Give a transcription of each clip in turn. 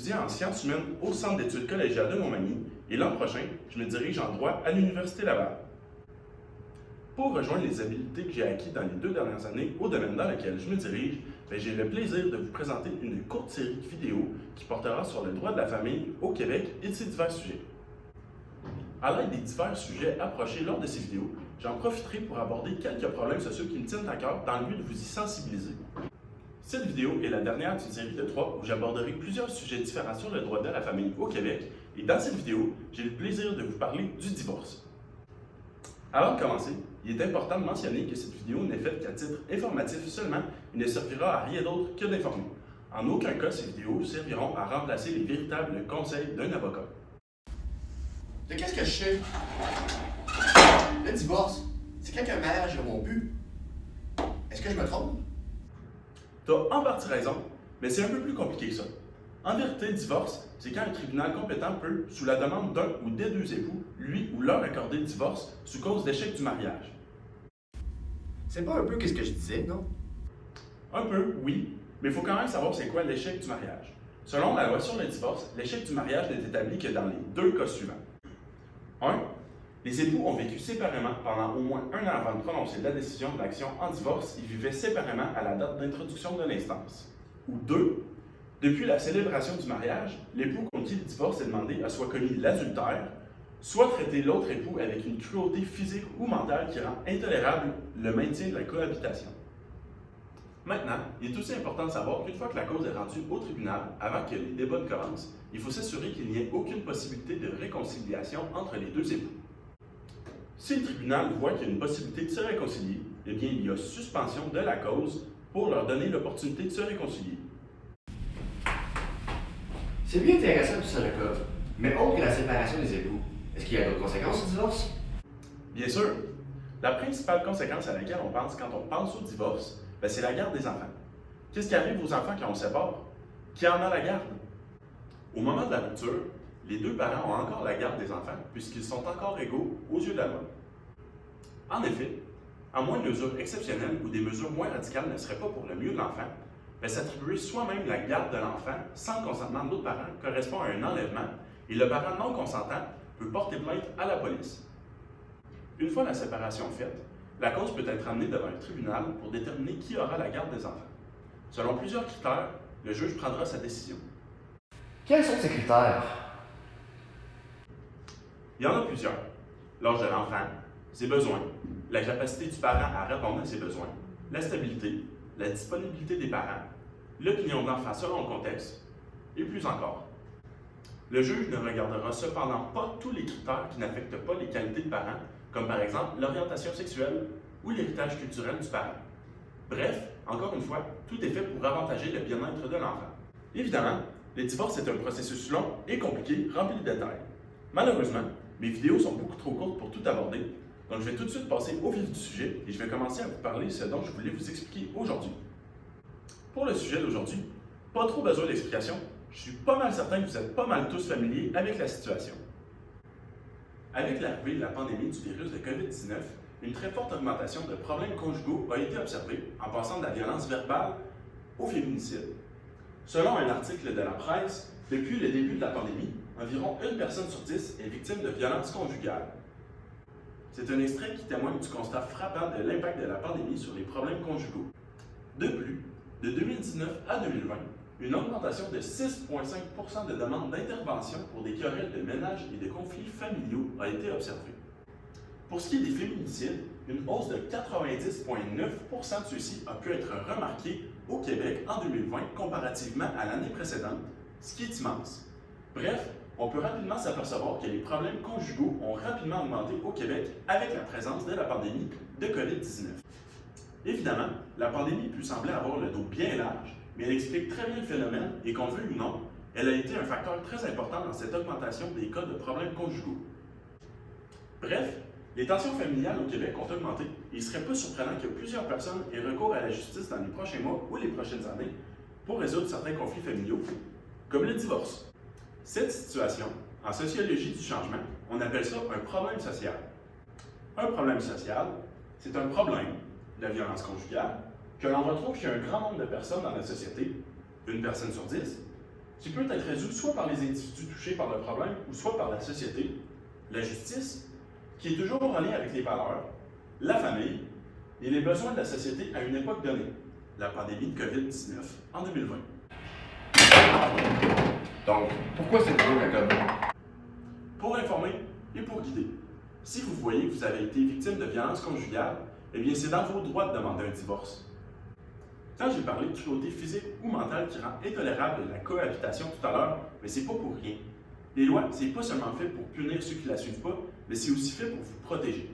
étudiant en sciences humaines au Centre d'études collégiales de Montmagny et l'an prochain, je me dirige en droit à l'Université Laval. Pour rejoindre les habiletés que j'ai acquises dans les 2 dernières années au domaine dans lequel je me dirige, j'ai le plaisir de vous présenter une courte série de vidéos qui portera sur le droit de la famille au Québec et de ses divers sujets. À l'aide des divers sujets approchés lors de ces vidéos, j'en profiterai pour aborder quelques problèmes sociaux qui me tiennent à cœur dans le but de vous y sensibiliser. Cette vidéo est la dernière d'une série de 3 où j'aborderai plusieurs sujets différents sur le droit de la famille au Québec et dans cette vidéo, j'ai le plaisir de vous parler du divorce. Avant de commencer, il est important de mentionner que cette vidéo n'est faite qu'à titre informatif seulement et ne servira à rien d'autre que d'informer. En aucun cas, ces vidéos serviront à remplacer les véritables conseils d'un avocat. De qu'est-ce que je sais? Le divorce, c'est quand un mariage a rompu. Est-ce que je me trompe? Tu as en partie raison, mais c'est un peu plus compliqué que ça. En vérité, le divorce, c'est quand un tribunal compétent peut, sous la demande d'un ou des 2 époux, lui ou leur accorder le divorce sous cause d'échec du mariage. C'est pas un peu qu'est-ce que je disais, non? Un peu, oui, mais il faut quand même savoir c'est quoi l'échec du mariage. Selon la loi sur le divorce, l'échec du mariage n'est établi que dans les 2 cas suivants. 1. Les époux ont vécu séparément pendant au moins 1 an avant de prononcer la décision de l'action en divorce et vivaient séparément à la date d'introduction de l'instance. Ou 2. Depuis la célébration du mariage, l'époux contre qui le divorce est demandé a soit commis l'adultère, soit traité l'autre époux avec une cruauté physique ou mentale qui rend intolérable le maintien de la cohabitation. Maintenant, il est aussi important de savoir qu'une fois que la cause est rendue au tribunal, avant que les débats ne commencent, il faut s'assurer qu'il n'y ait aucune possibilité de réconciliation entre les 2 époux. Si le tribunal voit qu'il y a une possibilité de se réconcilier, eh bien, il y a suspension de la cause pour leur donner l'opportunité de se réconcilier. C'est bien intéressant tout ça, le cas. Mais autre que la séparation des époux, est-ce qu'il y a d'autres conséquences au divorce? Bien sûr, la principale conséquence à laquelle on pense quand on pense au divorce, c'est la garde des enfants. Qu'est-ce qui arrive aux enfants quand on se sépare? Qui en a la garde? Au moment de la rupture, les 2 parents ont encore la garde des enfants puisqu'ils sont encore égaux aux yeux de la loi. En effet, à moins de mesures exceptionnelles ou des mesures moins radicales ne seraient pas pour le mieux de l'enfant, s'attribuer soi-même la garde de l'enfant sans le consentement de l'autre parent correspond à un enlèvement et le parent non consentant peut porter plainte à la police. Une fois la séparation faite, la cause peut être amenée devant un tribunal pour déterminer qui aura la garde des enfants. Selon plusieurs critères, le juge prendra sa décision. Quels sont ces critères? Il y en a plusieurs. L'âge de l'enfant, ses besoins, la capacité du parent à répondre à ses besoins, la stabilité, la disponibilité des parents, l'opinion de l'enfant selon le contexte, et plus encore. Le juge ne regardera cependant pas tous les critères qui n'affectent pas les qualités de parent, comme par exemple l'orientation sexuelle ou l'héritage culturel du parent. Bref, encore une fois, tout est fait pour avantager le bien-être de l'enfant. Évidemment, le divorce est un processus long et compliqué, rempli de détails. Malheureusement, mes vidéos sont beaucoup trop courtes pour tout aborder, donc je vais tout de suite passer au vif du sujet et je vais commencer à vous parler de ce dont je voulais vous expliquer aujourd'hui. Pour le sujet d'aujourd'hui, pas trop besoin d'explication, je suis pas mal certain que vous êtes pas mal tous familiers avec la situation. Avec l'arrivée de la pandémie du virus de COVID-19, une très forte augmentation de problèmes conjugaux a été observée en passant de la violence verbale au féminicide. Selon un article de la presse, depuis le début de la pandémie, environ 1 personne sur 10 est victime de violences conjugales. C'est un extrait qui témoigne du constat frappant de l'impact de la pandémie sur les problèmes conjugaux. De plus, de 2019 à 2020, une augmentation de 6,5% de demandes d'intervention pour des querelles de ménage et de conflits familiaux a été observée. Pour ce qui est des féminicides, une hausse de 90,9% de ceux-ci a pu être remarquée au Québec en 2020 comparativement à l'année précédente, ce qui est immense. Bref, on peut rapidement s'apercevoir que les problèmes conjugaux ont rapidement augmenté au Québec avec la présence de la pandémie de COVID-19. Évidemment, la pandémie peut sembler avoir le dos bien large, mais elle explique très bien le phénomène et qu'on le veuille ou non, elle a été un facteur très important dans cette augmentation des cas de problèmes conjugaux. Bref, les tensions familiales au Québec ont augmenté et il ne serait pas surprenant que plusieurs personnes aient recours à la justice dans les prochains mois ou les prochaines années pour résoudre certains conflits familiaux, comme le divorce. Cette situation, en sociologie du changement, on appelle ça un problème social. Un problème social, c'est un problème, la violence conjugale, que l'on retrouve chez un grand nombre de personnes dans la société, 1 personne sur 10, qui peut être résolu soit par les individus touchés par le problème ou soit par la société, la justice, qui est toujours en lien avec les valeurs, la famille et les besoins de la société à une époque donnée, la pandémie de COVID-19 en 2020. Donc, pourquoi cette vidéo, Jacob? Pour informer et pour guider. Si vous voyez que vous avez été victime de violences conjugales, eh bien c'est dans vos droits de demander un divorce. Quand j'ai parlé de cruauté physique ou mentale qui rend intolérable la cohabitation tout à l'heure, mais c'est pas pour rien. Les lois, c'est pas seulement fait pour punir ceux qui la suivent pas, mais c'est aussi fait pour vous protéger.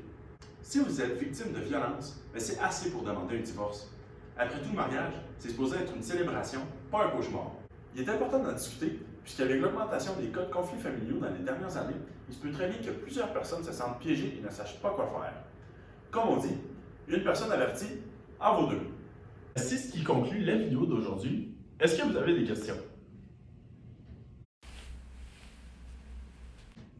Si vous êtes victime de violence, c'est assez pour demander un divorce. Après tout, le mariage, c'est supposé être une célébration, pas un cauchemar. Il est important d'en discuter, puisqu'avec l'augmentation des cas de conflits familiaux dans les dernières années, il se peut très bien que plusieurs personnes se sentent piégées et ne sachent pas quoi faire. Comme on dit, une personne avertie en vaut deux. C'est ce qui conclut la vidéo d'aujourd'hui. Est-ce que vous avez des questions?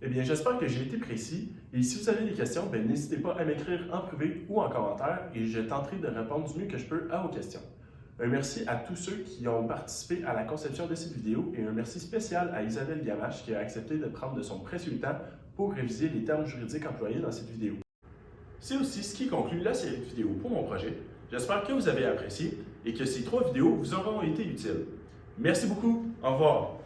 Eh bien, j'espère que j'ai été précis. Et si vous avez des questions, n'hésitez pas à m'écrire en privé ou en commentaire et je tenterai de répondre du mieux que je peux à vos questions. Un merci à tous ceux qui ont participé à la conception de cette vidéo et un merci spécial à Isabelle Gamache qui a accepté de prendre de son précieux temps pour réviser les termes juridiques employés dans cette vidéo. C'est aussi ce qui conclut la série de vidéos pour mon projet. J'espère que vous avez apprécié et que ces 3 vidéos vous auront été utiles. Merci beaucoup. Au revoir.